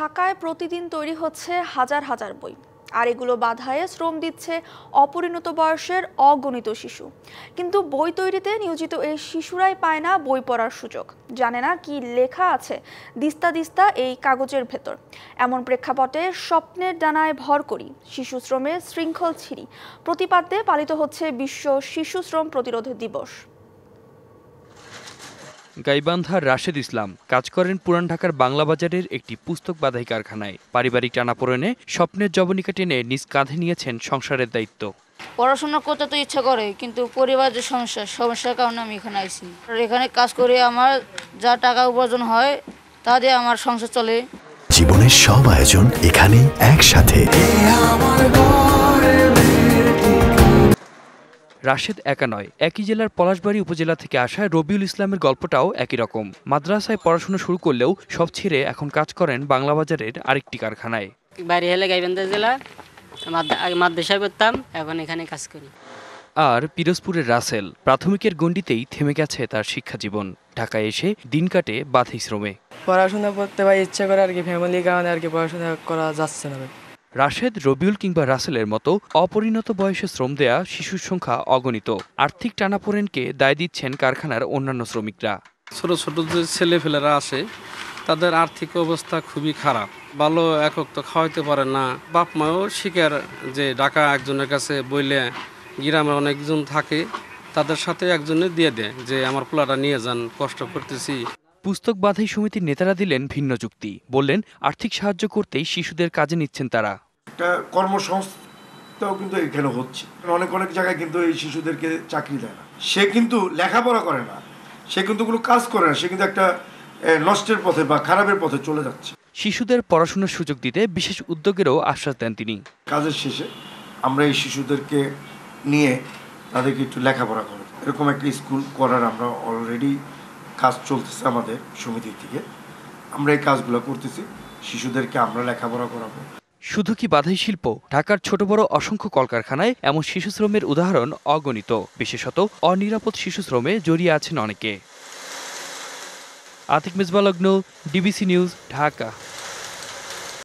ঢাকায় প্রতিদিন তৈরি হচ্ছে হাজার হাজার বই, আর এগুলো বাঁধায় শ্রম দিচ্ছে অপরিণত বয়সের অগণিত শিশু। কিন্তু বই তৈরিতে নিয়োজিত এই শিশুরাই পায় না বই পড়ার সুযোগ, জানে না কি লেখা আছে দিস্তা দিস্তা এই কাগজের ভেতর। এমন প্রেক্ষাপটে স্বপ্নের ডানায় ভর করি শিশু শ্রমের শৃঙ্খল ছিঁড়ি প্রতিপাদ্যে পালিত হচ্ছে বিশ্ব শিশু শ্রম প্রতিরোধ দিবস। গাইবান্ধার রাশেদ ইসলাম কাজ করেন পুরান ঢাকার বাংলা বাজারের একটি পুস্তক বাঁধাই কারখানায়। পারিবারিক টানাপোড়েনে স্বপ্নের জবনিকা টেনে নিজ কাঁধে নিয়েছেন সংসারের দায়িত্ব। পড়াশোনা করতে তো ইচ্ছা করে, কিন্তু পরিবারের যে সমস্যার কারণে আমি এখানে আইছি। আর এখানে কাজ করে আমার যা টাকা উপার্জন হয় তা দিয়ে আমার সংসার চলে। জীবনের সব আয়োজন এখানে একসাথে। রাশেদ একা নয়, একই জেলার পলাশবাড়ী উপজেলা থেকে আসা রবিউল ইসলামের গল্পটাও একই রকম। মাদ্রাসায় পড়াশোনা শুরু করলেও সব ছেড়ে এখন কাজ করেন বাংলা বাজারের আরেকটি কারখানায়। বাড়ি হলে গাইবান্ধা জেলা, আগে মাদ্রাসায় পড়তাম, এখন এখানে কাজ করি। আর পিরোজপুরের রাসেল প্রাথমিকের গণ্ডিতেই থেমে গেছে তার শিক্ষা জীবন। ঢাকায় এসে দিন কাটে বাঁধাই শ্রমে। পড়াশোনা করতে ভাই ইচ্ছা করে আর কি, ফ্যামিলির কারণে আর কি পড়াশোনা করা যাচ্ছে না। রাশেদ, রবিউল কিংবা রাসেলের মতো অপরিণত বয়সে শ্রম দেয়া শিশুর সংখ্যা অগণিত। আর্থিক টানাপোড়েনকে দায় দিচ্ছেন কারখানার অন্যান্য শ্রমিকরা। ছোট ছোট যে ছেলেফেলেরা আসে তাদের আর্থিক অবস্থা খুবই খারাপ। ভালো একক তো খাওয়াইতে পারে না। বাপ মাও শিকার যে ঢাকা একজনের কাছে বইলে গ্রামে অনেকজন থাকে, তাদের সাথে একজনে দিয়ে দেয় যে আমার পোলাটা নিয়ে যান, কষ্ট করতেছি। পুস্তক বাঁধাই সমিতির নেতারা দিলেন ভিন্ন যুক্তি। বললেন আর্থিক সাহায্য করতেই শিশুদের কাজে নিচ্ছেন তারা। একটা কর্মসংস্থাও কিন্তু এখানে হচ্ছে। অনেক অনেক জায়গায় কিন্তু এই শিশুদেরকে চাকরি দেয় না। সে কিন্তু লেখাপড়া করে না, সে কিন্তু কোনো কাজ করে না, সে কিন্তু একটা নষ্টের পথে বা খারাপের পথে চলে যাচ্ছে। শিশুদের পড়াশোনার সুযোগ দিতে বিশেষ উদ্যোগেরও আশ্বাস দেন তিনি। কাজের শেষে আমরা এই শিশুদেরকে নিয়ে তাদেরকে একটু লেখাপড়া করব, এরকম একটা স্কুল করার আমরা অলরেডি কাজ চলতেছে আমাদের সমিতি থেকে। আমরা এই কাজগুলো করতেছি, শিশুদেরকে আমরা লেখাপড়া করাবো। শুধু কি বাঁধাই শিল্প, ঢাকার ছোট বড় অসংখ্য কলকারখানায় এমন শিশু শ্রমের উদাহরণ অগণিত। বিশেষত অনিরাপদ শিশু শ্রমে জড়িয়ে আছেন অনেকে। আতিক মিসবাহ লগ্ন, ডিবিসি নিউজ, ঢাকা।